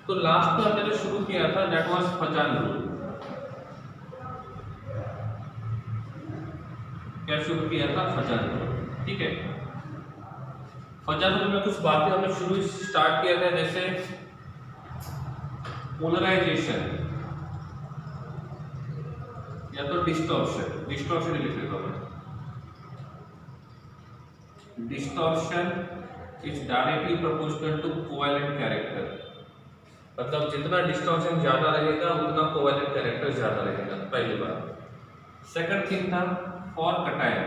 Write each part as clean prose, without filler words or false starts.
तो लास्ट में हमने जो शुरू किया था दैट वाज फजान रूल। क्या शुरू किया था? फजान रूल। ठीक है, फजान रूल में कुछ बातें हमने शुरू स्टार्ट किया था, जैसे पोलराइजेशन या तो डिस्टॉर्शन। डिस्टॉर्शन लिख लेता हूं, distortion is directly proportional to covalent character. मतलब जितना डिस्टॉर्शन ज्यादा रहेगा उतना कोवेलेंट कैरेक्टर ज्यादा रहेगा, पहली बात। सेकंड थिंग था फॉर कटायन।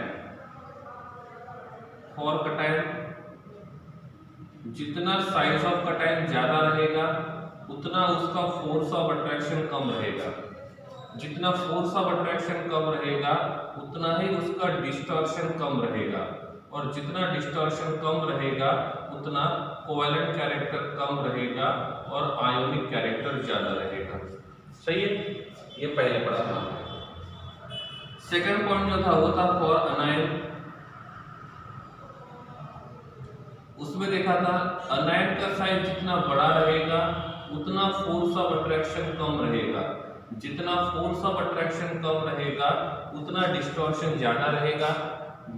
फॉर कटायन जितना साइज ऑफ कटायन ज्यादा रहेगा उतना उसका फोर्स ऑफ अट्रैक्शन कम रहेगा। जितना फोर्स ऑफ अट्रैक्शन कम रहेगा उतना ही उसका डिस्टॉर्शन कम रहेगा, और जितना डिस्टॉर्शन कम रहेगा उतना कोवेलेंट कैरेक्टर कम रहेगा और आयोनिक कैरेक्टर ज्यादा रहेगा। सही है, ये पहले पढ़ा था। सेकंड पॉइंट जो था वो था फॉर अनायन। उसमें देखा था अनायन का साइज जितना बड़ा रहेगा उतना फोर्स ऑफ अट्रैक्शन कम रहेगा। जितना फोर्स ऑफ अट्रैक्शन कम रहेगा उतना डिस्टॉर्शन ज्यादा रहेगा।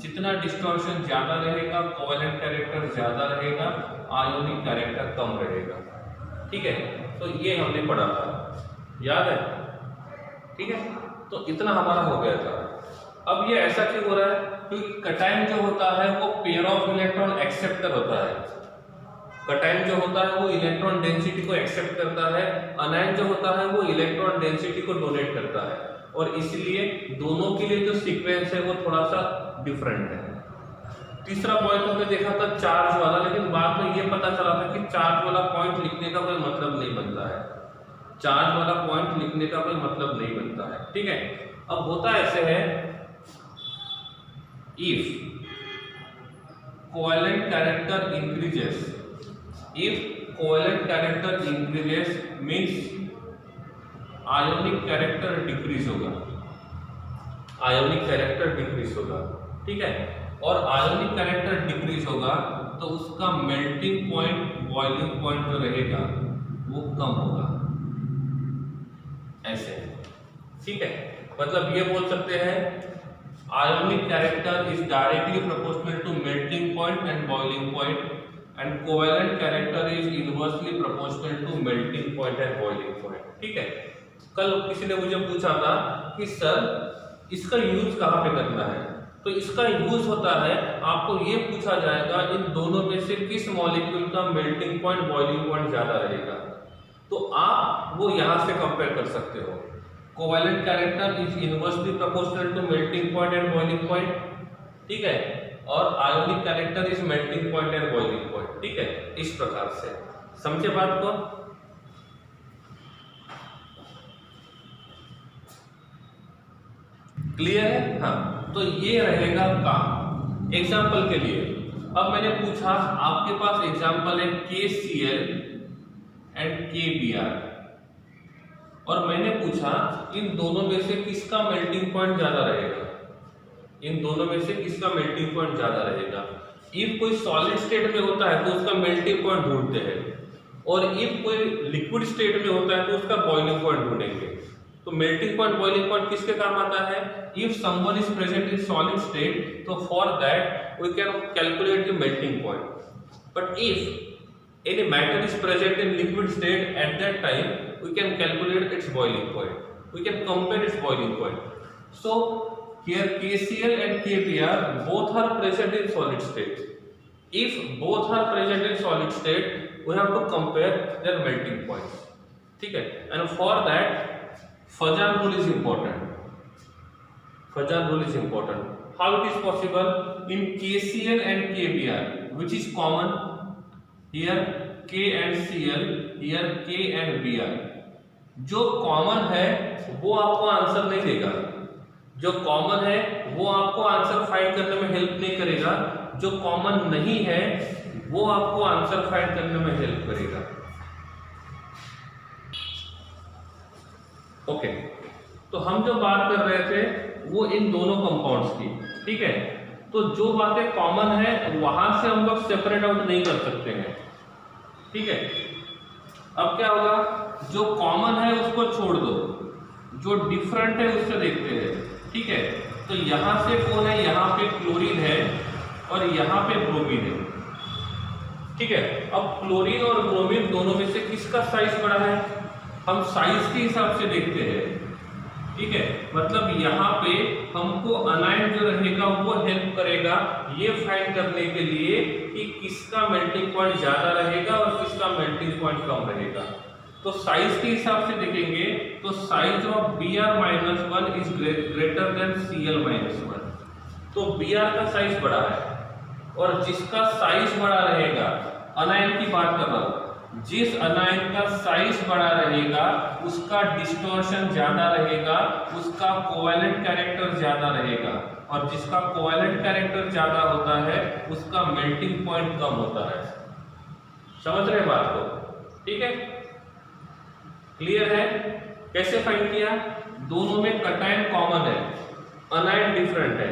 जितना डिस्टॉर्शन ज्यादा रहेगा कोवेलेंट कैरेक्टर ज्यादा रहेगा, आयोनिक कैरेक्टर कम रहेगा। ठीक है, तो ये हमने पढ़ा था, याद है? ठीक है, तो इतना हमारा हो गया था। अब ये ऐसा क्यों हो रहा है? क्योंकि कटायन जो होता है वो पेयर ऑफ इलेक्ट्रॉन एक्सेप्टर होता है। कटायन जो होता है वो इलेक्ट्रॉन डेंसिटी को एक्सेप्ट करता है, अनायन जो होता है वो इलेक्ट्रॉन डेंसिटी को डोनेट करता है, और इसलिए दोनों के लिए जो सीक्वेंस है वो थोड़ा सा डिफरेंट है। तीसरा पॉइंट हमने देखा था चार्ज वाला, लेकिन बाद में ये पता चला था कि चार्ज वाला पॉइंट लिखने का कोई मतलब नहीं बनता है। चार्ज वाला पॉइंट लिखने का कोई मतलब नहीं बनता है। ठीक है, अब होता ऐसे है, if covalent character increases, if covalent character increases means ionic character decrease होगा। ionic character decrease होगा, ठीक है, और ionic character decrease होगा तो उसका melting point boiling point जो रहेगा वो कम होगा, ऐसे। ठीक है, मतलब ये बोल सकते हैं ionic character is directly proportional to melting point and boiling point and covalent character is inversely proportional to melting point and boiling point। ठीक है, कल किसी ने मुझे पूछा था कि सर इसका यूज कहाँ पे करना है, तो इसका यूज होता है, आपको ये पूछा जाएगा इन दोनों में से किस मॉलिक्यूल का मेल्टिंग पॉइंट बॉइलिंग पॉइंट ज्यादा रहेगा, तो आप वो यहाँ से कंपेयर कर सकते हो। Covalent character is inversely proportional to melting point and boiling point, ठीक है, और ionic character is melting point and boiling point. ठीक है, इस प्रकार से समझे बात को? क्लियर है? हाँ, तो ये रहेगा काम। एग्जाम्पल के लिए अब मैंने पूछा, आपके पास एग्जाम्पल है KCl एंड KBr, और मैंने पूछा इन दोनों में से किसका मेल्टिंग पॉइंट ज्यादा रहेगा। इन दोनों में से किसका मेल्टिंग पॉइंट ज्यादा रहेगा? इफ कोई सॉलिड स्टेट में होता है तो उसका मेल्टिंग पॉइंट ढूंढते हैं, और इफ कोई लिक्विड स्टेट में होता है तो उसका बॉइलिंग पॉइंट ढूंढेंगे। तो मेल्टिंग पॉइंट बॉइलिंग पॉइंट किसके काम आता है? If someone is present in solid state तो for that we can calculate the melting point, but if any matter is present in liquid state at that time we can calculate its boiling point, we can compare its boiling point. So here KCl and KBr both are present in solid state. If both are present in solid state we have to compare their melting points, ठीक है, and for that Fajan rule is important. Fajan rule is important. How it is possible? In KCl and KBr which is common? Here K and Cl, here K and Br। जो common है वो आपको answer नहीं देगा, जो common है वो आपको आंसर फाइंड करने में हेल्प नहीं करेगा, जो कॉमन नहीं है वो आपको आंसर फाइंड करने में हेल्प करेगा। ओके, तो हम जो बात कर रहे थे वो इन दोनों कंपाउंड्स की, ठीक है, तो जो बातें कॉमन है वहां से हम लोग सेपरेट आउट नहीं कर सकते हैं, ठीक है। अब क्या होगा, जो कॉमन है उसको छोड़ दो, जो डिफरेंट है उससे देखते हैं। ठीक है, तो यहाँ से कौन है, यहाँ पे क्लोरीन है और यहाँ पे ब्रोमीन है। ठीक है, अब क्लोरीन और ब्रोमीन दोनों में से किसका साइज बड़ा है, हम साइज के हिसाब से देखते हैं। ठीक है, मतलब यहाँ पे हमको अनायन जो रहेगा वो हेल्प करेगा ये फाइंड करने के लिए कि किसका मेल्टिंग पॉइंट ज्यादा रहेगा और किसका मेल्टिंग पॉइंट कम रहेगा। तो साइज के हिसाब से देखेंगे तो size of Br-1 is greater then Cl-1। तो Br का साइज बड़ा है और जिसका साइज बड़ा रहेगा, अनायन की बात कर रहा हूं, जिस अनायन का साइज बड़ा रहेगा उसका डिस्टॉर्शन ज्यादा रहेगा, उसका कोवैलेंट कैरेक्टर ज्यादा रहेगा, और जिसका कोवैलेंट कैरेक्टर ज्यादा होता है उसका मेल्टिंग पॉइंट कम होता है। समझ रहे बात को? ठीक है, क्लियर है? कैसे फाइंड किया, दोनों में कटायन कॉमन है, अनायन डिफरेंट है,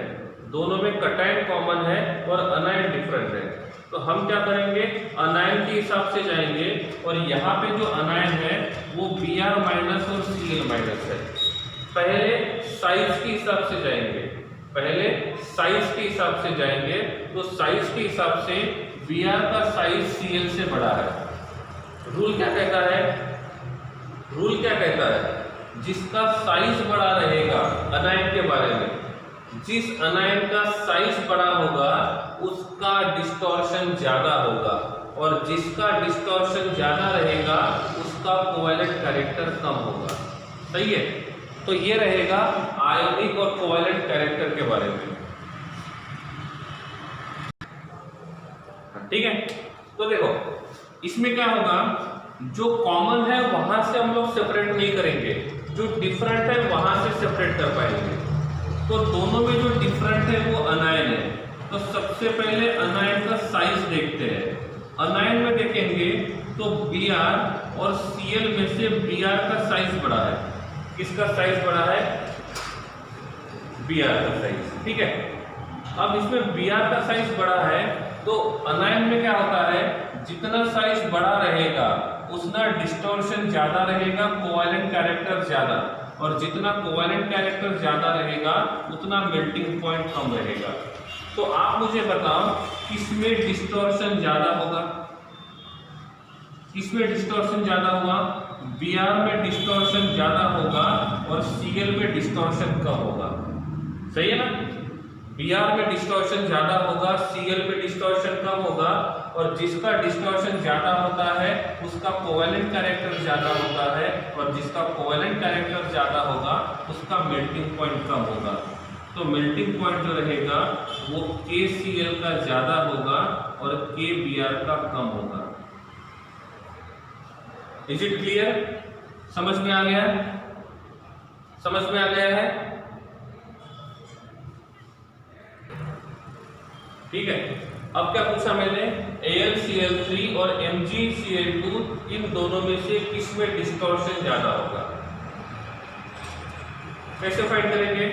दोनों में कटायन कॉमन है और अनायन डिफरेंट है। तो हम क्या करेंगे, अनायन के हिसाब से जाएंगे और यहाँ पे जो अनायन है वो Br- और Cl- है। पहले साइज के हिसाब से जाएंगे, पहले साइज के हिसाब से जाएंगे, तो साइज के हिसाब से Br का साइज Cl से बड़ा है। रूल क्या कहता है, रूल क्या कहता है, जिसका साइज बड़ा रहेगा अनायन के बारे में, जिस अनायन का साइज बड़ा होगा उसका डिस्टॉर्शन ज्यादा होगा, और जिसका डिस्टॉर्शन ज्यादा रहेगा उसका कोवैलेंट कैरेक्टर कम होगा। सही है, तो ये रहेगा आयोनिक और कोवैलेंट कैरेक्टर के बारे में। ठीक है, तो देखो इसमें क्या होगा, जो कॉमन है वहां से हम लोग सेपरेट नहीं करेंगे, जो डिफरेंट है वहां से सेपरेट कर पाएंगे। तो दोनों में जो डिफरेंट है वो अनायन है। तो सबसे पहले अनायन का साइज देखते हैं। अनायन में देखेंगे तो Br और Cl में से Br का साइज बड़ा है। किसका साइज बड़ा है, Br का साइज। ठीक है, अब इसमें Br का साइज बड़ा है तो अनायन में क्या होता है, जितना साइज बड़ा रहेगा उतना डिस्टॉर्शन ज्यादा रहेगा, कोवैलेंट कैरेक्टर ज्यादा, और जितना कोवैलेंट कैरेक्टर ज्यादा रहेगा उतना मेल्टिंग पॉइंट कम रहेगा। तो आप मुझे बताओ किसमें डिस्टॉर्शन ज्यादा होगा, किसमें डिस्टॉर्शन ज्यादा हुआ, Br में डिस्टॉर्शन ज्यादा होगा और Cl में डिस्टॉर्शन कम होगा। सही है ना, Br में डिस्टॉर्शन ज्यादा होगा, Cl में डिस्टॉर्शन कम होगा, और जिसका डिस्टॉर्शन ज्यादा होता है उसका कोवैलेंट कैरेक्टर ज्यादा होता है, और जिसका कोवैलेंट कैरेक्टर ज्यादा होगा उसका मेल्टिंग पॉइंट कम होगा। तो मेल्टिंग पॉइंट जो रहेगा वो KCl का ज्यादा होगा और KBr का कम होगा। Is it clear? समझ में आ गया, समझ में आ गया है? ठीक है, अब क्या पूछा मैंने, AlCl3 और MgCl2 इन दोनों में से किसमें डिस्टॉर्शन ज्यादा होगा। कैसे फाइंड करेंगे,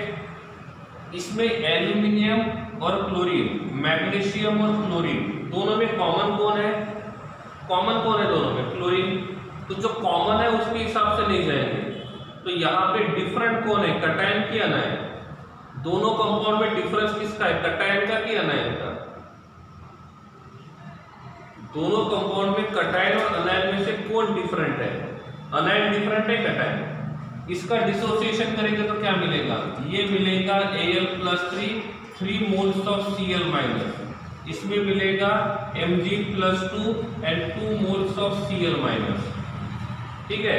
इसमें एल्यूमिनियम और क्लोरीन, मैग्नीशियम और क्लोरीन दोनों में कॉमन कौन है, कॉमन कौन है दोनों में, क्लोरीन। तो जो कॉमन है उसके हिसाब से नहीं जाएंगे। तो यहाँ पे डिफरेंट कौन है, कटायन की अनायन, दोनों कंपाउंड में डिफरेंस किसका है, कटायन का कि अनायन का। दोनों कंपाउंड में कटायन और अनायन में से कौन डिफरेंट है, अनायन डिफरेंट है, कटायन। इसका डिसोसिएशन करेंगे तो क्या मिलेगा, ये मिलेगा Al+3 3 मोल्स ऑफ Cl-, इसमें मिलेगा Mg+2 and 2 moles of Cl-। ठीक है,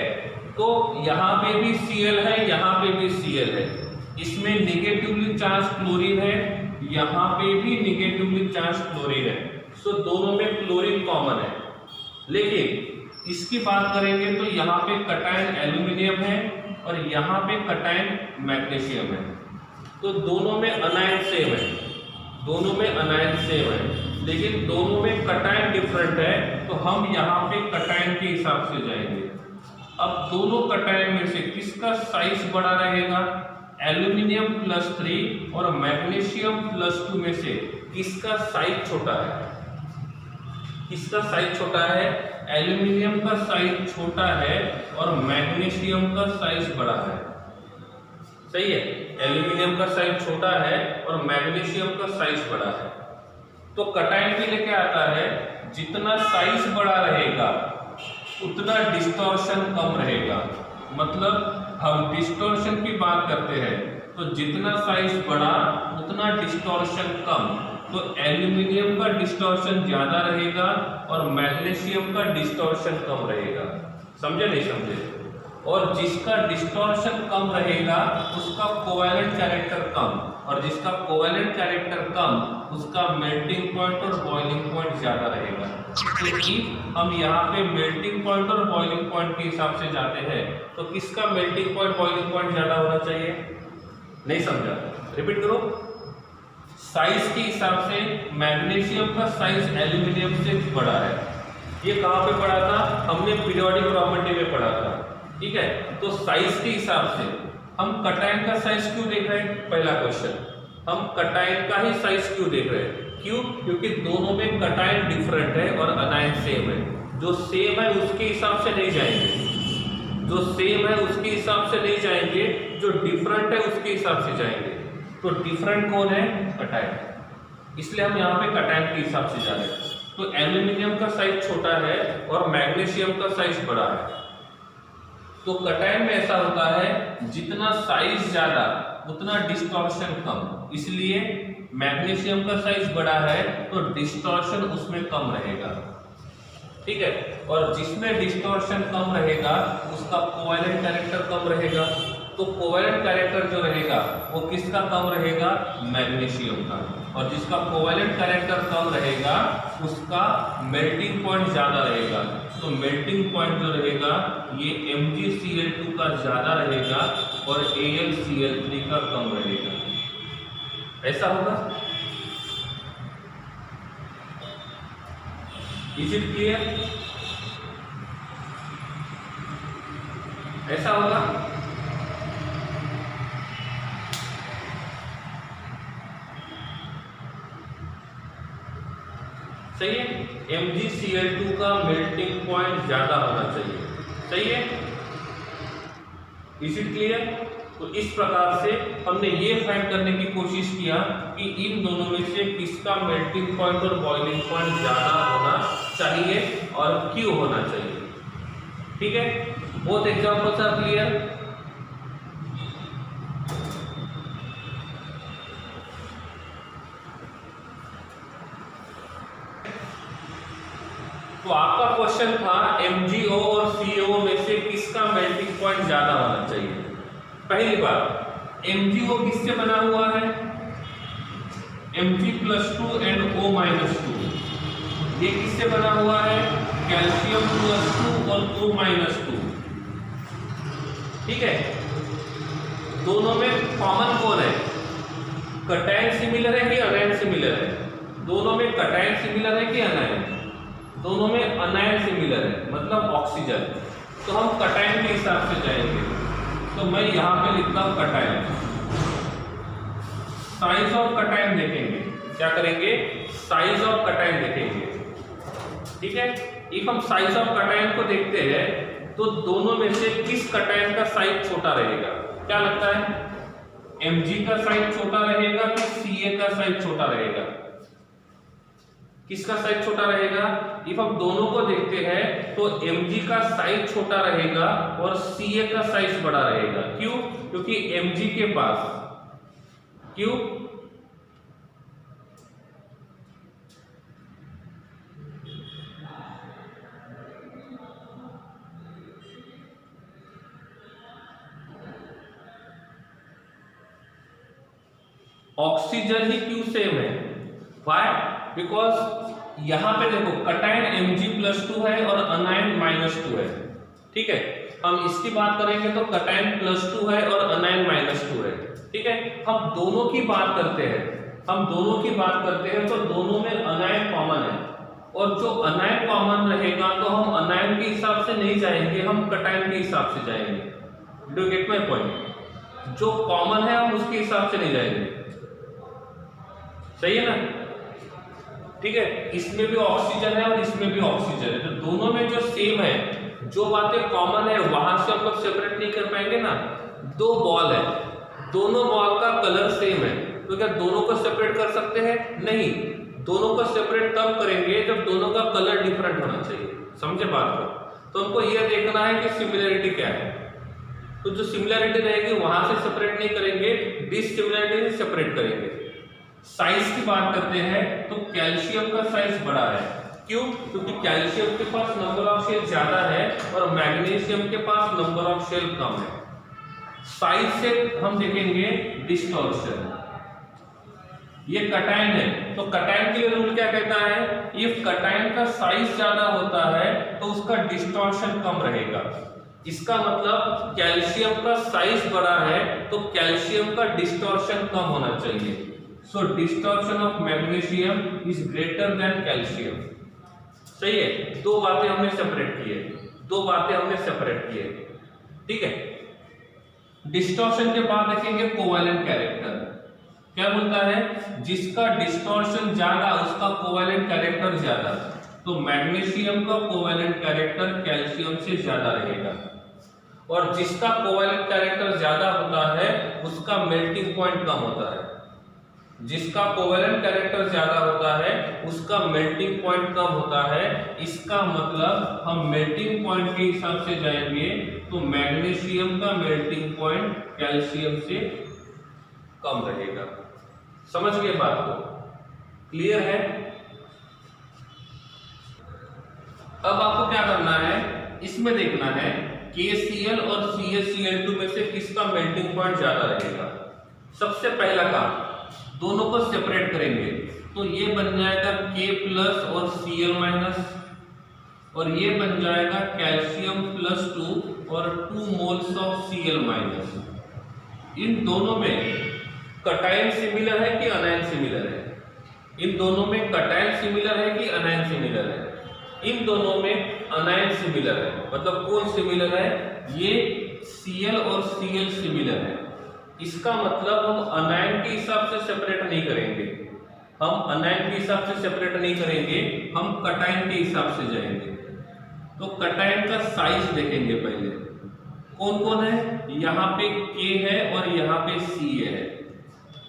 तो यहाँ पे भी Cl है, यहाँ पे भी Cl है, इसमें निगेटिवली चार्ज क्लोरीन है, यहाँ पे भी निगेटिवली चार्ज क्लोरीन है। सो दोनों में क्लोरीन कॉमन है। लेकिन इसकी बात करेंगे तो यहाँ पे कटायन एल्यूमिनियम है और यहाँ पे कटायन मैग्नीशियम है। तो दोनों में अनायन सेम है, दोनों में अनायन सेम है, लेकिन दोनों में कटायन डिफरेंट है। तो हम यहाँ पे कटायन के हिसाब से जाएंगे। अब दोनों कटायन में से किसका साइज बड़ा रहेगा, Al+3 और मैग्नीशियम+2 में से किसका साइज छोटा है, किसका साइज छोटा है, एल्यूमिनियम का साइज छोटा है और मैग्नीशियम का साइज बड़ा है। सही है, एल्यूमिनियम का साइज छोटा है और मैग्नीशियम का साइज बड़ा है। तो कटायन भी लेके आता है, जितना साइज बड़ा रहेगा उतना डिस्टॉर्शन कम रहेगा। मतलब हम डिस्टॉर्शन की बात करते हैं तो जितना साइज बड़ा उतना डिस्टॉर्शन कम। तो एल्यूमिनियम का डिस्टॉर्शन ज्यादा रहेगा और मैग्नीशियम का डिस्टॉर्शन कम रहेगा। समझे नहीं समझे? और जिसका डिस्टॉर्शन कम रहेगा उसका कोवैलेंट कैरेक्टर कम, और जिसका कोवैलेंट कैरेक्टर कम उसका मेल्टिंग पॉइंट और बॉइलिंग पॉइंट ज्यादा रहेगा। क्योंकि हम यहाँ पे मेल्टिंग पॉइंट और बॉइलिंग पॉइंट के हिसाब से जाते हैं, तो किसका मेल्टिंग पॉइंट बॉइलिंग पॉइंट ज्यादा होना चाहिए? नहीं समझा? रिपीट करो। साइज के हिसाब से मैग्नीशियम का साइज एल्यूमिनियम से बड़ा है। ये कहाँ पे पढ़ा था? हमने पीरियोडिक प्रॉपर्टी में पढ़ा था। ठीक है, तो साइज के हिसाब से हम कटायन का साइज क्यों देख रहे हैं? पहला क्वेश्चन, हम कटायन का ही साइज क्यों देख रहे हैं? क्यों? क्योंकि दोनों में कटायन डिफरेंट है और अनायन सेम है। जो सेम है उसके हिसाब से नहीं जाएंगे, जो सेम है उसके हिसाब से नहीं जाएंगे, जो डिफरेंट है उसके हिसाब से जाएंगे। तो डिफरेंट कौन है? कटायन। इसलिए हम यहाँ पे कटायन के हिसाब से जा रहे हैं। तो एल्यूमिनियम का साइज छोटा है और मैग्नीशियम का साइज बड़ा है। तो कटायन में ऐसा होता है, जितना साइज ज्यादा उतना डिस्टॉर्शन कम। इसलिए मैग्नीशियम का साइज बड़ा है तो डिस्टॉर्शन उसमें कम रहेगा। ठीक है, और जिसमें डिस्टॉर्शन कम रहेगा उसका कोवैलेंट कैरेक्टर कम रहेगा। तो कोवैलेंट कैरेक्टर जो रहेगा वो किसका कम रहेगा? मैग्नीशियम का। और जिसका कोवैलेंट कैरेक्टर कम रहेगा उसका मेल्टिंग पॉइंट ज्यादा रहेगा। तो मेल्टिंग पॉइंट जो रहेगा ये MgCl2 का ज्यादा रहेगा और AlCl3 का कम रहेगा। ऐसा होगा? Is it clear? ऐसा होगा? सही है, MgCl2 का मेल्टिंग पॉइंट ज्यादा होना चाहिए। सही है, इज इट क्लियर? तो इस प्रकार से हमने ये फाइंड करने की कोशिश किया कि इन दोनों में से किसका मेल्टिंग पॉइंट और बॉइलिंग पॉइंट ज्यादा होना चाहिए और क्यों होना चाहिए। ठीक है, बोथ एग्जांपल्स आर क्लियर? तो आपका क्वेश्चन था MgO और CaO में से किसका मेल्टिंग पॉइंट ज्यादा होना चाहिए। पहली बात, MgO किससे बना हुआ है? Mg+2 and O-2। ये किससे बना हुआ है? कैल्शियम +2 और O-2। ठीक है, दोनों में कॉमन कौन है? कटायन सिमिलर है कि अनायन सिमिलर है? दोनों में कटायन सिमिलर है कि अनायन? दोनों में अनायन सिमिलर है, मतलब ऑक्सीजन। तो हम कटायन के हिसाब से जाएंगे। तो मैं यहाँ पे लिखता हूँ कटायन। साइज ऑफ कटायन देखेंगे। क्या करेंगे? साइज ऑफ कटायन देखेंगे। ठीक है, इफ हम साइज ऑफ कटायन को देखते हैं तो दोनों में से किस कटायन का साइज छोटा रहेगा? क्या लगता है? Mg का साइज छोटा रहेगा कि Ca का साइज छोटा रहेगा? किसका साइज छोटा रहेगा? इफ हम दोनों को देखते हैं तो Mg का साइज छोटा रहेगा और Ca का साइज बड़ा रहेगा। क्यों? क्योंकि Mg के पास, क्यों? ऑक्सीजन ही क्यों सेम है? व्हाई? बिकॉज यहां पे देखो कटायन Mg+2 है और अनायन -2 है। ठीक है, हम इसकी बात करेंगे तो कटायन +2 है और अनायन -2 है। ठीक है, हम दोनों की बात करते हैं, हम दोनों की बात करते हैं तो दोनों में अनायन कॉमन है। और जो अनायन कॉमन रहेगा तो हम अनायन के हिसाब से नहीं जाएंगे, हम कटायन के हिसाब से जाएंगे। Do get my point? जो कॉमन है हम उसके हिसाब से नहीं जाएंगे। सही है ना? ठीक है, इसमें भी ऑक्सीजन है और इसमें भी ऑक्सीजन है, तो दोनों में जो सेम है, जो बातें कॉमन है वहां से हम लोग सेपरेट नहीं कर पाएंगे ना। दो बॉल है, दोनों बॉल का कलर सेम है, तो क्या दोनों को सेपरेट कर सकते हैं? नहीं, दोनों को सेपरेट तब करेंगे जब दोनों का कलर डिफरेंट होना चाहिए। समझे बात को? तो हमको यह देखना है कि सिमिलरिटी क्या है, तो जो सिमिलरिटी रहेगी वहां से सेपरेट नहीं करेंगे, डिसिमिलरिटी से सेपरेट करेंगे। साइज की बात करते हैं तो कैल्शियम का साइज बड़ा है, क्यों? क्योंकि कैल्शियम के पास नंबर ऑफ शेल ज्यादा है और मैग्नीशियम के पास नंबर ऑफ शेल कम है। साइज से हम देखेंगे डिस्टॉर्शन, ये कटायन है, तो कटायन के लिए रूल क्या कहता है? इफ कटायन का साइज ज्यादा होता है तो उसका डिस्टॉर्शन कम रहेगा। इसका मतलब कैल्शियम का साइज बड़ा है तो कैल्शियम का डिस्टॉर्शन कम होना चाहिए। So distortion of magnesium is greater than calcium. सही है, दो बातें हमने सेपरेट की है, दो बातें हमने सेपरेट की है, ठीक है। डिस्टॉर्शन के बाद देखेंगे कोवैलेंट कैरेक्टर। क्या बोलता है? जिसका डिस्टॉर्शन ज्यादा उसका कोवैलेंट कैरेक्टर ज्यादा, तो मैग्नीशियम का कोवैलेंट कैरेक्टर कैल्शियम से ज्यादा रहेगा, और जिसका कोवैलेंट कैरेक्टर ज्यादा होता है उसका मेल्टिंग पॉइंट कम होता है। जिसका कोवैलेंट कैरेक्टर ज्यादा होता है उसका मेल्टिंग पॉइंट कम होता है। इसका मतलब हम मेल्टिंग पॉइंट के हिसाब से जाएंगे तो मैग्नीशियम का मेल्टिंग पॉइंट कैल्शियम से कम रहेगा। समझ गए बात को? क्लियर है? अब आपको क्या करना है, इसमें देखना है KCl और CaCl2 में से किसका मेल्टिंग पॉइंट ज्यादा रहेगा। सबसे पहला काम, दोनों को सेपरेट करेंगे, तो ये बन जाएगा K+ और Cl- और ये बन जाएगा कैल्शियम +2 और 2 मोल्स ऑफ Cl-। इन दोनों में कटायन सिमिलर है कि अनायन सिमिलर है? इन दोनों में कटायन सिमिलर है कि अनायन सिमिलर है? इन दोनों में अनायन सिमिलर है। मतलब कौन सिमिलर है? ये Cl और Cl सिमिलर है। इसका मतलब हम अनायन के हिसाब से सेपरेट नहीं करेंगे, हम अनायन के हिसाब से सेपरेट नहीं करेंगे, हम कटायन के हिसाब से जाएंगे। तो कटायन का साइज देखेंगे पहले, कौन कौन है? यहाँ पे K है और यहाँ पे Ca है।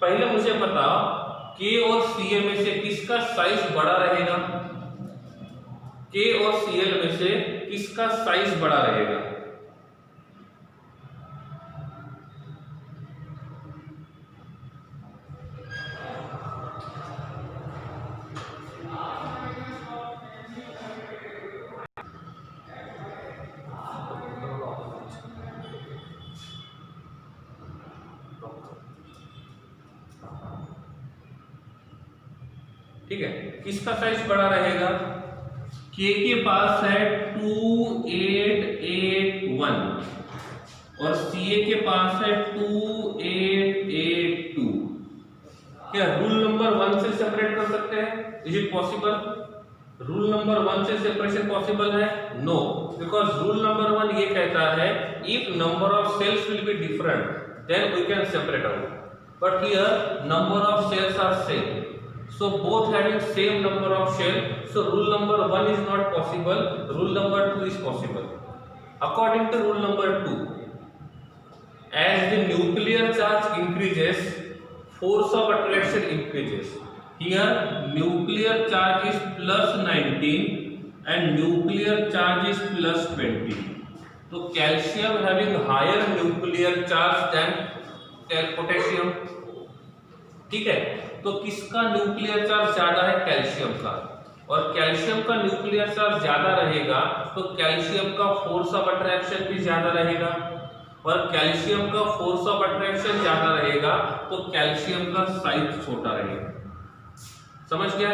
पहले मुझे बताओ K और Ca में से किसका साइज बड़ा रहेगा? K और Cl में से किसका साइज बड़ा रहेगा? ठीक है, किसका साइज बड़ा रहेगा? K के पास है 2881 और Ca के पास है 2882। क्या रूल नंबर 1 से सेपरेट कर सकते हैं? Is it possible? Rule number 1 से सेपरेशन पॉसिबल है? नो, बिकॉज रूल नंबर 1 ये कहता है if number of shells will be different then we can separate out, but here number of shells are same, so both having same number of shell, so rule number 1 is not possible, rule number 2 is possible. According to rule number 2, as the nuclear charge increases, force of attraction increases. Here nuclear charge is +19 and nuclear charge is +20. So calcium having higher nuclear charge than potassium. ठीक है, तो किसका nuclear charge ज्यादा है? Calcium का। और calcium का nuclear charge ज्यादा रहेगा तो कैल्शियम का फोर्स ऑफ अट्रैक्शन भी ज्यादा रहेगा, और कैल्शियम का फोर्स ऑफ अट्रैक्शन ज्यादा रहेगा तो कैल्शियम का साइज छोटा रहेगा। समझ गया?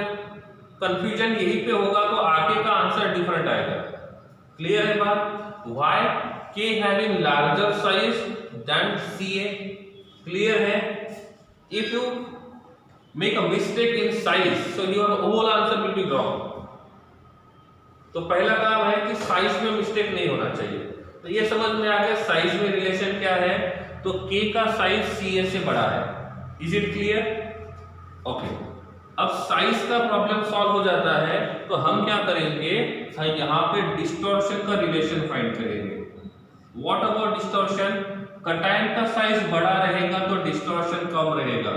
कंफ्यूजन यहीं पे होगा तो आगे का आंसर डिफरेंट आएगा। क्लियर है बात? Why? K having larger size than Ca। Clear है? If you make a mistake in size, so your whole answer will be wrong. तो पहला काम है कि साइज में मिस्टेक नहीं होना चाहिए। तो ये समझ में आ गया साइज में रिलेशन क्या है। तो K का साइज Ca से बड़ा है। Is it clear? ओके, अब साइज का प्रॉब्लम सॉल्व हो जाता है तो हम क्या करेंगे, यहाँ पे डिस्टॉर्शन का रिलेशन फाइंड करेंगे। What about distortion? कटायन का साइज बड़ा रहेगा तो डिस्टॉर्शन कम रहेगा,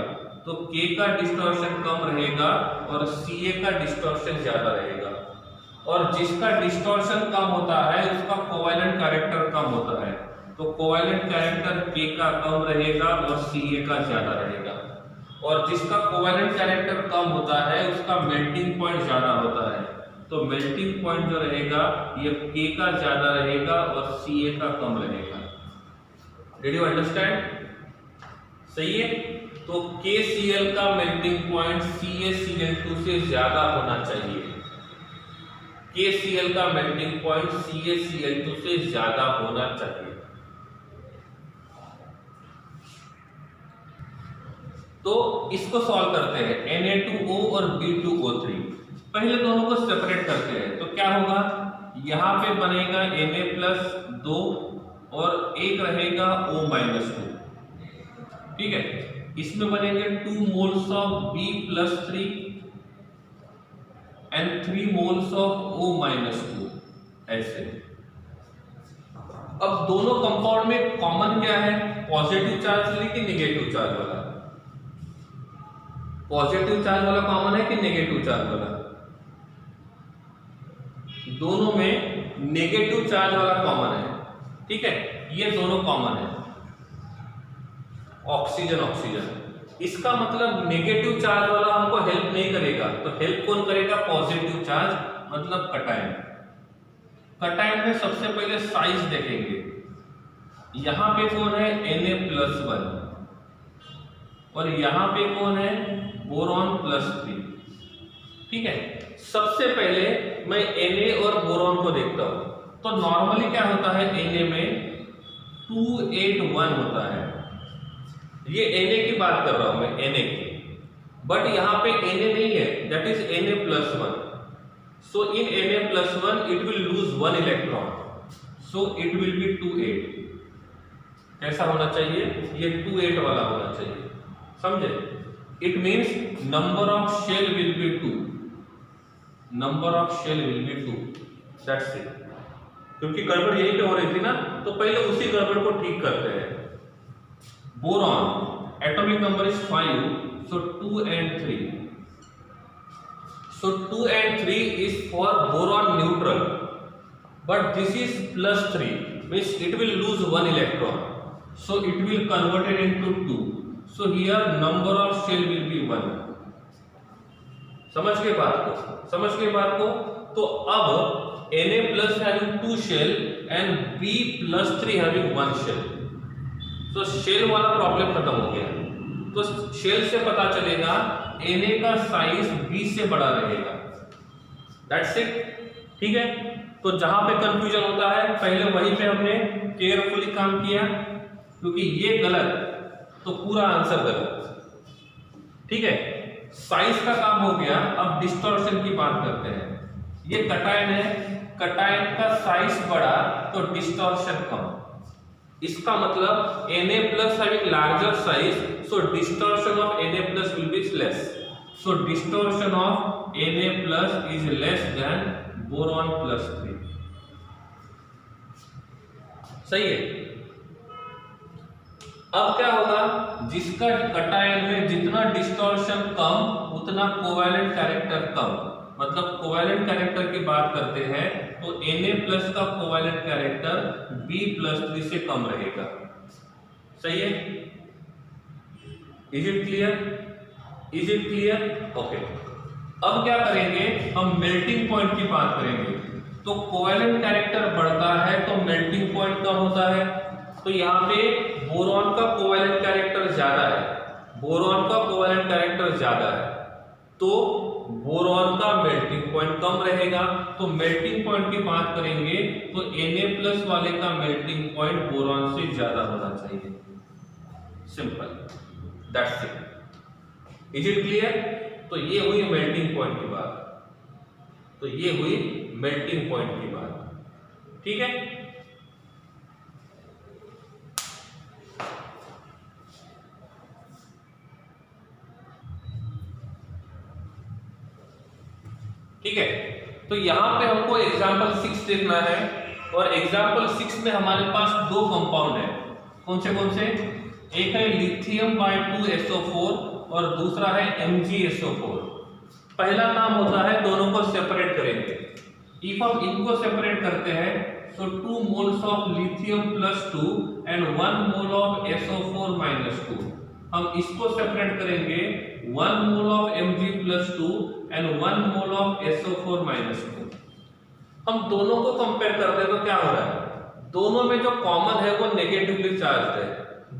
तो K का डिस्टॉर्शन कम रहेगा और Ca का डिस्टॉर्शन ज्यादा रहेगा। और जिसका डिस्टॉर्शन कम होता है उसका कोवेलेंट कैरेक्टर कम होता है, तो कोवेलेंट कैरेक्टर K का कम रहेगा और Ca का ज्यादा रहेगा। और जिसका कोवेलेंट कैरेक्टर कम होता है उसका मेल्टिंग पॉइंट ज्यादा होता है, तो मेल्टिंग पॉइंट जो रहेगा ये K का ज्यादा रहेगा और Ca का कम रहेगा। Did you understand? सही है। तो KCl का मेल्टिंग पॉइंट CaCl2 से ज्यादा होना चाहिए। KCl का मेल्टिंग पॉइंट CaCl2 से ज्यादा होना चाहिए। तो इसको सॉल्व करते हैं, Na2O और B2O3। पहले दोनों को सेपरेट करते हैं, तो क्या होगा, यहां पे बनेगा Na+2 और एक रहेगा O-2, ठीक है। इसमें बनेंगे 2 moles of B+3 and 3 moles of O-2, ऐसे। अब दोनों कंपाउंड में कॉमन क्या है, पॉजिटिव चार्ज वाला कि नेगेटिव चार्ज वाला? पॉजिटिव चार्ज वाला कॉमन है कि नेगेटिव चार्ज वाला? दोनों में नेगेटिव चार्ज वाला कॉमन है, ठीक है। ये दोनों कॉमन है, ऑक्सीजन ऑक्सीजन। इसका मतलब नेगेटिव चार्ज वाला हमको हेल्प नहीं करेगा, तो हेल्प कौन करेगा, पॉजिटिव चार्ज, मतलब कटायन। कटायन में सबसे पहले साइज देखेंगे। यहां पे कौन है, Na+1 और यहां पे कौन है, बोरॉन+3, ठीक है। सबसे पहले मैं Na और बोरॉन को देखता हूं, तो नॉर्मली क्या होता है, Na में 281 होता है। ये Na की बात कर रहा हूं मैं, Na की, बट यहां पे Na नहीं है, that is Na+1। So in Na+1 it will lose 1 electron, so it will be 28। कैसा होना चाहिए, ये 28 वाला होना चाहिए, समझे। It means number of shell will be 2, number of shell will be 2, that's it. क्योंकि गड़बड़ यही पे हो रही थी ना, तो पहले उसी गड़बड़ को ठीक करते हैं। Boron atomic number is 5, so 2 and 3, so 2 and 3 is for boron neutral, but this is +3 means it will lose 1 electron, so it will convert it into 2, so here number of shell will be 1। समझ गए बात को, समझ गए बात को। तो अब Na+ having 2 shell and B+3 having 1 shell, तो शेल वाला प्रॉब्लम खत्म हो गया। तो शेल से पता चलेगा Na का साइज B से बड़ा रहेगा, दैट्स इट, ठीक है। तो जहां पे कंफ्यूजन होता है पहले वहीं पे हमने केयरफुली काम किया, क्योंकि ये गलत तो पूरा आंसर गलत, ठीक है। साइज का काम हो गया, अब डिस्टॉर्शन की बात करते हैं। ये कटायन है, कटायन का साइज बड़ा तो डिस्टॉर्शन कम। इसका मतलब Na+ having larger size, so distortion of Na+ will be less, so distortion of Na+ is less than boron+3, सही है। अब क्या होगा, जिसका कटायन में जितना डिस्टॉर्शन कम उतना कोवेलेंट कैरेक्टर कम, मतलब कोवेलेंट कैरेक्टर की बात करते हैं तो Na+ का कोवेलेंट कैरेक्टर B+3 से कम रहेगा, सही है। Is it clear, is it clear, okay. अब क्या करेंगे, हम मेल्टिंग पॉइंट की बात करेंगे। तो कोवेलेंट कैरेक्टर बढ़ता है तो मेल्टिंग पॉइंट कम होता है, तो यहाँ पे बोरॉन का कोवेलेंट कैरेक्टर ज्यादा है, बोरॉन का कोवेलेंट कैरेक्टर ज्यादा है, तो बोरॉन का मेल्टिंग पॉइंट कम रहेगा। तो मेल्टिंग पॉइंट की बात करेंगे तो Na+ वाले का मेल्टिंग पॉइंट बोरॉन से ज्यादा होना चाहिए, simple, that's it. Is it clear? तो ये हुई मेल्टिंग पॉइंट की बात, तो ये हुई मेल्टिंग पॉइंट की बात, ठीक है। ठीक है, तो यहाँ पे हमको एग्जाम्पल 6 देखना है और एग्जाम्पल 6 में हमारे पास दो कंपाउंड है। कौन से? एक है लिथियम बाय 2SO4 और दूसरा है MgSO4। पहला काम होता है दोनों को सेपरेट करेंगे। इफ हम इनको सेपरेट करते हैं so 2 moles of lithium plus 2 and 1 mole of SO4 minus 2। हम इसको सेपरेट करेंगे 1 mole of Mg plus 2 and 1 mole of SO4 minus 2। हम दोनों को कंपेयर करते हैं तो क्या हो रहा है, दोनों में जो कॉमन है वो नेगेटिवली चार्ज है,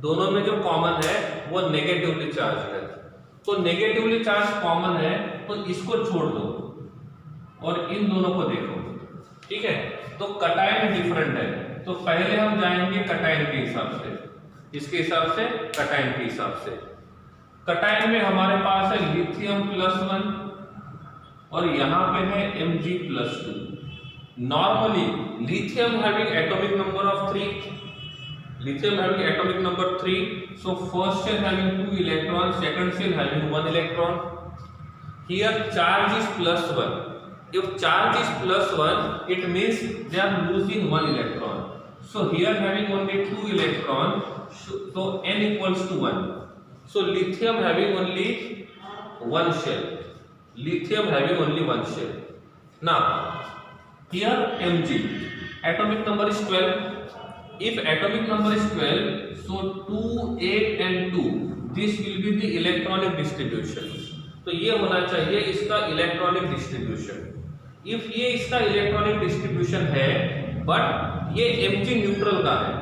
दोनों में जो कॉमन है वो नेगेटिवली चार्ज है। तो नेगेटिवली चार्ज कॉमन है तो इसको छोड़ दो और इन दोनों को देखो, ठीक है। तो कटायन डिफरेंट है, तो पहले हम जाएंगे कटायन के हिसाब से, इसके हिसाब से कटायन के हिसाब से। कटायन में हमारे पास है लिथियम +1 और यहाँ पे है Mg+2। Normally lithium having atomic number of 3, lithium having atomic number 3, so first shell having 2 electrons, second shell having 1 electron. Here charge is +1. If charge is +1, it means they are losing 1 electron. So here having only 2 electron, so n equals to 1. So lithium having only 1 shell, lithium having only 1 shell. Now here Mg atomic number is 12. If atomic number is 12, so 2, 8 and 2, this will be the electronic distribution. तो ये होना चाहिए इसका electronic distribution. If ये इसका electronic distribution है but ये Mg neutral का है,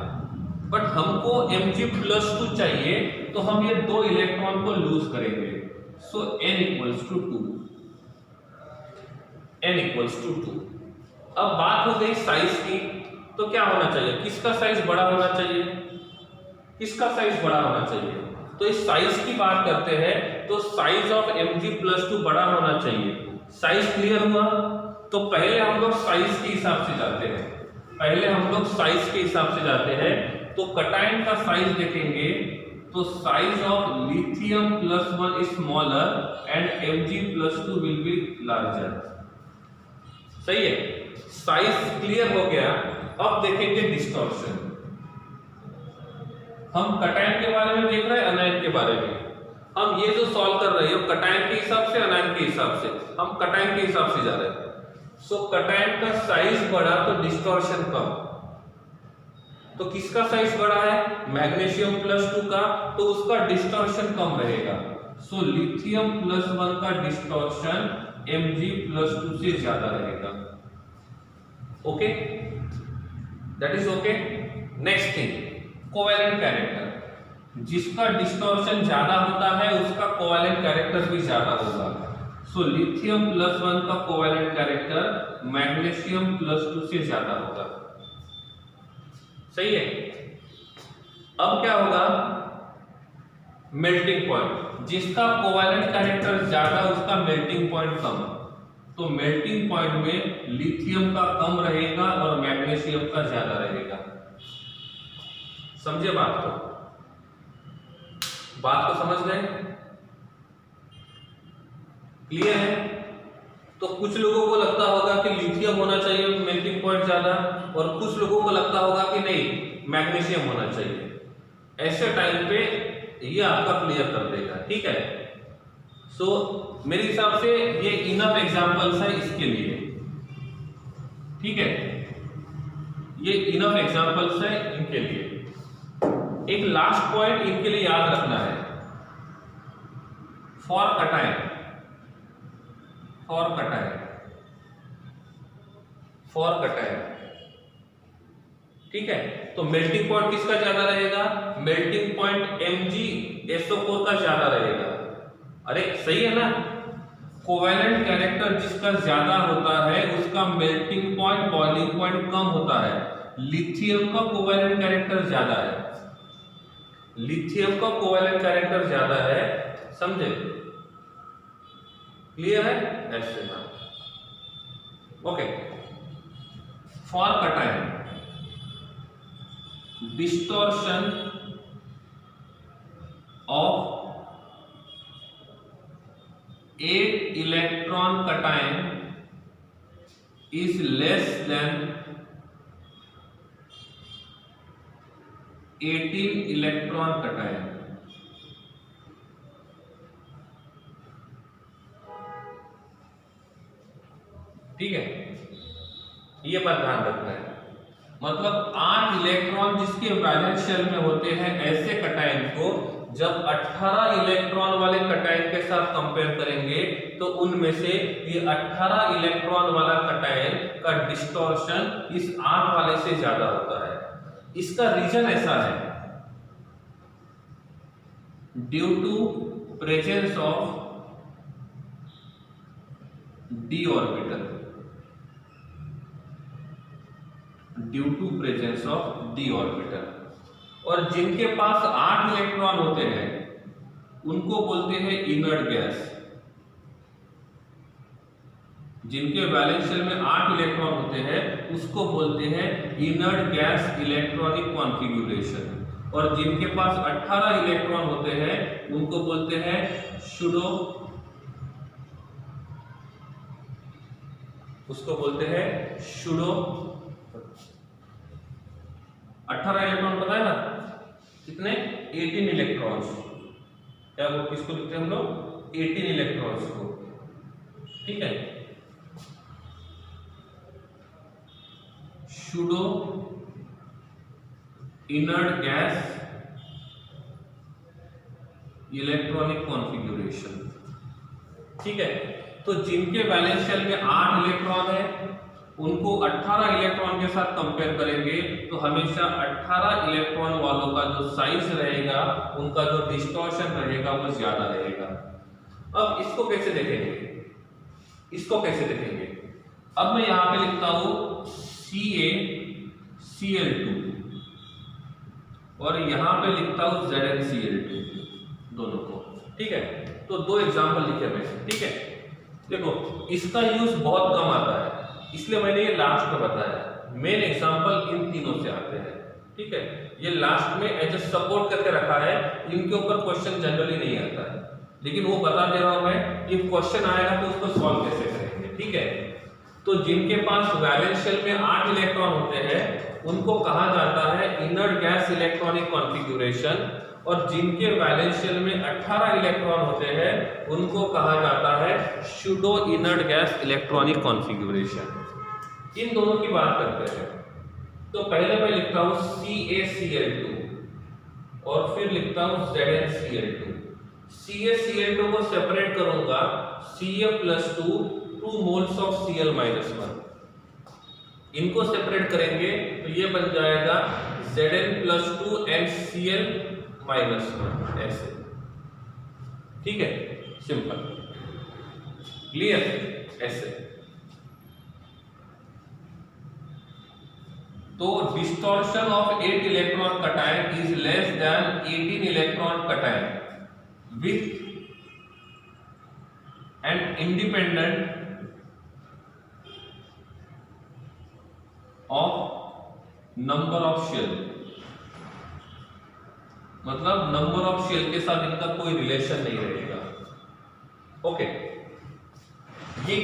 बट हमको Mg+2 चाहिए तो हम ये दो इलेक्ट्रॉन को लूज करेंगे। सो n equals to 2, n equals to 2। अब बात हो गई साइज की, तो क्या होना चाहिए, किसका साइज बड़ा होना चाहिए, किसका साइज बड़ा होना चाहिए। तो इस साइज की बात करते हैं तो साइज ऑफ Mg+2 बड़ा होना चाहिए। साइज क्लियर हुआ, तो पहले हम लोग साइज के हिसाब से जाते हैं, पहले हम लोग साइज के हिसाब से जाते हैं। तो कटायन का साइज देखेंगे तो size of lithium +1 is smaller and Mg+2 will be larger. सही है, साइज क्लियर हो गया। अब देखेंगे डिस्टॉर्शन। हम कटायन के बारे में देख रहे हैं, अनायन के बारे में। हम ये जो सॉल्व कर रहे हैं कटायन के हिसाब से, अनायन के हिसाब से, हम कटायन के हिसाब से जा रहे हैं। सो कटायन का साइज बढ़ा तो डिस्टॉर्शन कम। तो किसका साइज बढ़ा है, मैग्नीशियम +2 का, तो उसका डिस्टॉर्शन कम रहेगा। सो लिथियम +1 का डिस्टॉर्शन Mg+2 से ज्यादा रहेगा। Okay, that is okay. Next thing, covalent character. जिसका डिस्टॉर्शन ज्यादा होता है उसका कोवैलेंट कैरेक्टर भी ज्यादा होगा। सो लिथियम +1 का कोवैलेंट कैरेक्टर मैग्नीशियम +2 से ज्यादा होगा। सही है। अब क्या होगा, मेल्टिंग पॉइंट। जिसका कोवैलेंट कैरेक्टर ज्यादा उसका मेल्टिंग पॉइंट कम। तो मेल्टिंग पॉइंट में लिथियम का कम रहेगा और मैग्नीशियम का ज्यादा रहेगा। समझे बात को, बात को समझ गए, क्लियर है। तो कुछ लोगों को लगता होगा कि लिथियम होना चाहिए मेल्टिंग पॉइंट ज्यादा, और कुछ लोगों को लगता होगा कि नहीं मैग्नीशियम होना चाहिए। ऐसे टाइम पे ये आपका क्लियर कर देगा, ठीक है। सो मेरे हिसाब से ये इनफ एग्जांपल्स है इसके लिए, ठीक है। ये इनफ एग्जांपल्स है इनके लिए। एक लास्ट पॉइंट इनके लिए याद रखना है, for cation, for cation, for cation, ठीक है। तो मेल्टिंग पॉइंट किसका ज्यादा रहेगा, मेल्टिंग पॉइंट MgSO4 का ज्यादा रहेगा। अरे सही है ना, कोवैलेंट कैरेक्टर जिसका ज्यादा होता है उसका मेल्टिंग पॉइंट, बॉइलिंग पॉइंट कम होता है। लिथियम का कोवैलेंट कैरेक्टर ज्यादा है, लिथियम का कोवैलेंट कैरेक्टर ज्यादा है, समझे, क्लियर है। ऐसे ना, okay. For cation, distortion of 8 electron cation is less than 18 electron cation. ठीक है, ये बात ध्यान रखना है। मतलब 8 इलेक्ट्रॉन जिसके वैलेंस शेल में होते हैं ऐसे कटायन को जब 18 इलेक्ट्रॉन वाले कटायन के साथ कंपेयर करेंगे तो उनमें से ये 18 इलेक्ट्रॉन वाला कटायन का डिस्टॉर्शन इस 8 वाले से ज्यादा होता है। इसका रीजन ऐसा है, due to presence of d orbital, due to presence of d orbital. और जिनके पास 8 इलेक्ट्रॉन होते हैं उनको बोलते हैं इनर्ट गैस। जिनके वैलेंस शेल में 8 इलेक्ट्रॉन होते हैं उसको बोलते हैं इनर्ट गैस इलेक्ट्रॉनिक कॉन्फ़िगरेशन। और जिनके पास 18 इलेक्ट्रॉन होते हैं उनको बोलते हैं सूडो, उसको बोलते हैं सूडो। 18 इलेक्ट्रॉन पता है ना कितने? 18 इलेक्ट्रॉन्स। क्या वो किसको लिखते हैं हम लोग? 18 इलेक्ट्रॉन्स को। ठीक है, pseudo inert gas electronic configuration. ठीक है, तो जिनके वैलेंस शेल में 8 इलेक्ट्रॉन है उनको 18 इलेक्ट्रॉन के साथ कंपेयर करेंगे तो हमेशा 18 इलेक्ट्रॉन वालों का जो साइज रहेगा, उनका जो डिस्टॉर्शन रहेगा वो ज्यादा रहेगा। अब इसको कैसे देखेंगे? इसको कैसे देखेंगे? अब मैं यहां पे लिखता हूं CaCl2 और यहां पे लिखता हूं ZnCl2 दोनों को। ठीक है, तो दो एग्जांपल लिखे मैंने। ठीक है, देखो इसका यूज बहुत कम आता है इसलिए मैंने ये लास्ट में बताया। मेन एग्जांपल इन तीनों से आते हैं। ठीक है, ये लास्ट में एज ए सपोर्ट करके रखा है, इनके ऊपर क्वेश्चन जनरली नहीं आता है, लेकिन वो बता दे रहा हूं मैं कि क्वेश्चन आएगा तो उसको सॉल्व कैसे करेंगे। ठीक है, तो जिनके पास वैलेंस शेल में 8 इलेक्ट्रॉन होते हैं उनको कहा जाता है इनर्ट गैस इलेक्ट्रॉनिक कॉन्फ़िगरेशन। और जिनके वैलेंस शेल में 18 इलेक्ट्रॉन होते हैं उनको कहा जाता है pseudo inert gas electronic configuration. इन दोनों की बात करते हैं। तो पहले मैं लिखता हूं CaCl2 और फिर लिखता हूं ZnCl2। CaCl2 को सेपरेट करूंगा, Ca+2 2 moles ऑफ Cl-1। इनको सेपरेट करेंगे तो ये बन जाएगा Zn+2 and Cl-1 ऐसे। ठीक है, सिंपल, क्लियर? ऐसे तो distortion of 8 electron cation is less than 18 electron cation with an independent of number of shell. मतलब नंबर ऑफ शेल के साथ इनका कोई रिलेशन नहीं रहेगा। ओके, ये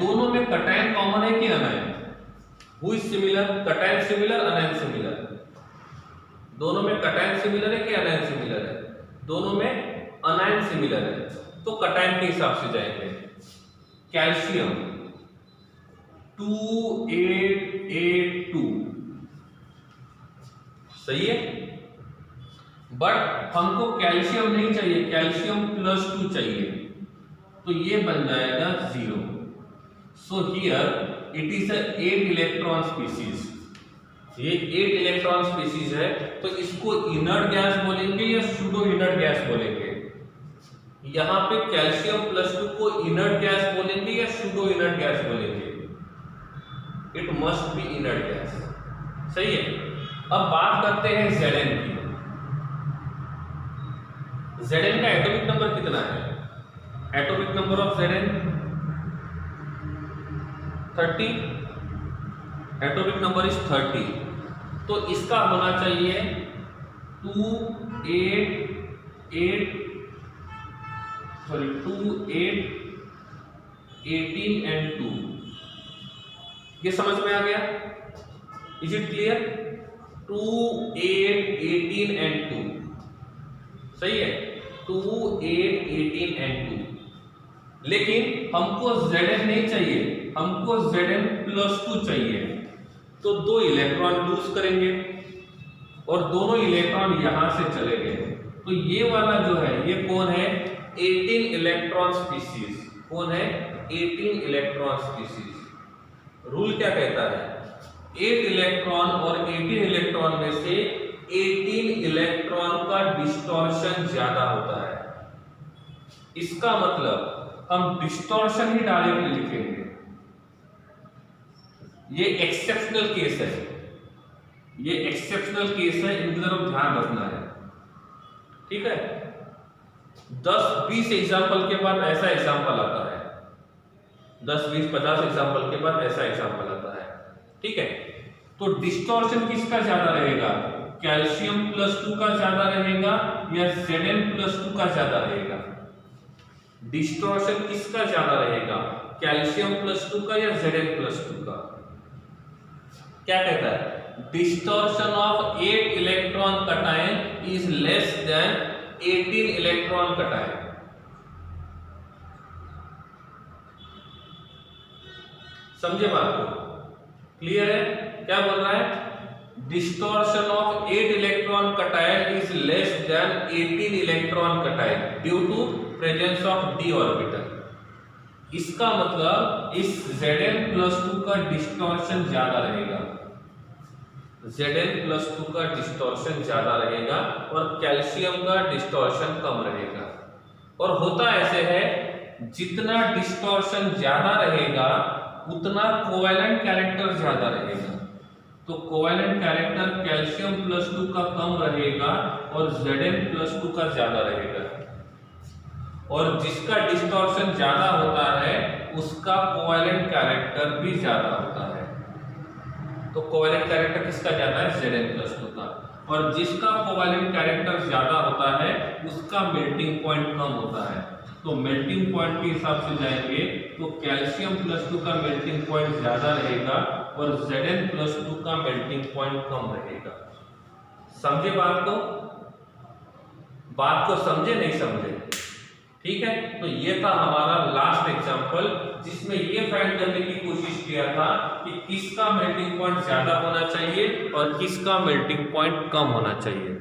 दोनों में कटायन कॉमन है कि अनायन? Who is similar? Cation similar, अनायन similar? दोनों में कटायन सिमिलर है कि अनायन सिमिलर है? दोनों में अनायन सिमिलर है। तो कटायन के हिसाब से जाएंगे। कैल्शियम 2882 सही है, बट हमको कैल्शियम नहीं चाहिए, कैल्शियम+2 चाहिए, तो ये बन जाएगा 0। So here it is 8 electron species. ये 8 इलेक्ट्रॉन स्पीसीज है, तो इसको इनर्ट गैस बोलेंगे या सूडो इनर्ट गैस बोलेंगे? यहां पे कैल्शियम+2 को इनर्ट गैस बोलेंगे या सूडो इनर्ट गैस बोलेंगे? It must be inert gas. सही है, अब बात करते हैं Zn की। Zn का एटॉमिक नंबर कितना है? Atomic number of Zn 30। Atomic number is 30, तो इसका होना चाहिए 2, 8, 18 and 2। ये समझ में आ गया? Is it clear? 2, 8, 18 एंड 2, सही है, 2, 8, 18 एंड 2। लेकिन हमको Zn नहीं चाहिए, हमको Zn+2 चाहिए। तो 2 इलेक्ट्रॉन लूज करेंगे और दोनों इलेक्ट्रॉन यहां से चले गए। तो ये वाला जो है ये कौन है? 18 इलेक्ट्रॉन स्पीशीज। कौन है? 18 इलेक्ट्रॉन स्पीशीज। रूल क्या कहता है? 8 इलेक्ट्रॉन और 18 इलेक्ट्रॉन में से 18 इलेक्ट्रॉन का डिस्टॉर्शन ज्यादा होता है। इसका मतलब हम डिस्टॉर्शन ही डायरेक्टली लिखेंगे। ये एक्सेप्शनल केस है, ये एक्सेप्शनल केस है, इनकी तरफ ध्यान रखना है, ठीक है। 10-20 एग्जाम्पल के बाद ऐसा एग्जाम्पल आता है, 10-20-50 एग्जाम्पल के बाद ऐसा एग्जाम्पल आता है, ठीक है। तो डिस्टॉर्शन किसका ज्यादा रहेगा? कैल्शियम+2 का ज्यादा रहेगा या Zn+2 का ज्यादा रहेगा? डिस्टॉर्शन किसका ज्यादा रहेगा? कैल्शियम+2 का या Zn+2 का? क्या कहता है? Distortion of 8 electron cation is less than 18 electron cation. समझे बात को? क्लियर है? क्या बोल रहा है? Distortion of 8 electron cation is less than 18 electron cation due to presence of d orbital. इसका मतलब इस Zn+2 का डिस्टॉर्शन ज्यादा रहेगा, Zn+2 का डिस्टॉर्शन ज्यादा रहेगा और कैल्शियम का डिस्टॉर्शन कम रहेगा। और होता ऐसे है, जितना डिस्टॉर्शन ज्यादा रहेगा उतना कोवैलेंट कैरेक्टर ज्यादा रहेगा। तो कोवैलेंट कैरेक्टर कैल्शियम+2 का कम रहेगा और Zn+2 का ज्यादा रहेगा। और जिसका डिस्टॉर्शन ज्यादा होता है उसका कोवैलेंट कैरेक्टर भी ज्यादा होता है। तो कोवैलेंट कैरेक्टर किसका ज्यादा है? Zn+2 का। और जिसका कोवैलेंट कैरेक्टर ज्यादा होता है उसका मेल्टिंग पॉइंट कम होता है। तो मेल्टिंग पॉइंट के हिसाब से जाएंगे तो कैल्शियम+2 का मेल्टिंग पॉइंट ज्यादा रहेगा और Zn+2 का मेल्टिंग पॉइंट कम रहेगा। समझे बात को? बात को समझे नहीं समझे? ठीक है। तो ये था हमारा लास्ट एग्जांपल जिसमें ये फाइंड करने की कोशिश किया था कि किसका मेल्टिंग पॉइंट ज्यादा होना चाहिए और किसका मेल्टिंग पॉइंट कम होना चाहिए।